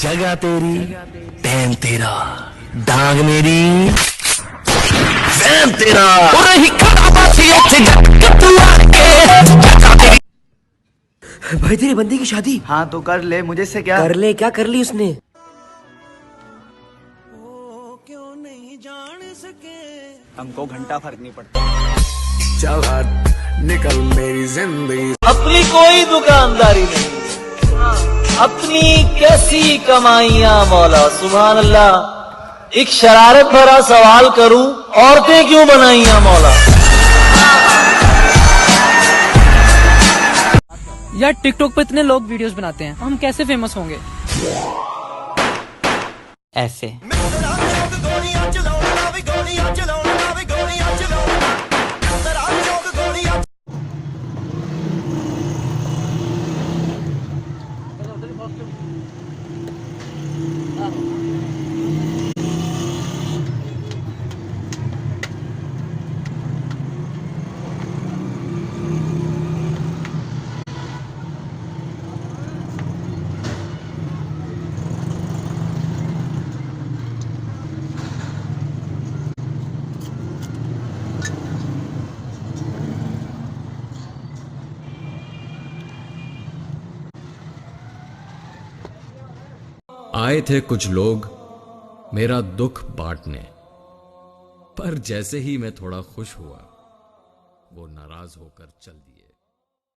जगह तेरी टैम तेरा डांग मेरी फैम तेरा भाई तेरी बंदी की शादी। हाँ तो कर ले, मुझे से क्या कर ले, क्या कर ली उसने? क्यों नहीं जान सके हमको घंटा फर्क नहीं पड़ता। चल हट निकल मेरी जिंदगी। अपनी कोई दुकानदारी नहीं, अपनी कैसी कमाइयां मौला सुभान अल्लाह। एक शरारत भरा सवाल करूं, औरतें क्यों बनाइयां मौला? यार टिकटॉक पे इतने लोग वीडियोस बनाते हैं, हम कैसे फेमस होंगे? ऐसे आए थे कुछ लोग मेरा दुख बांटने, पर जैसे ही मैं थोड़ा खुश हुआ वो नाराज होकर चल दिए।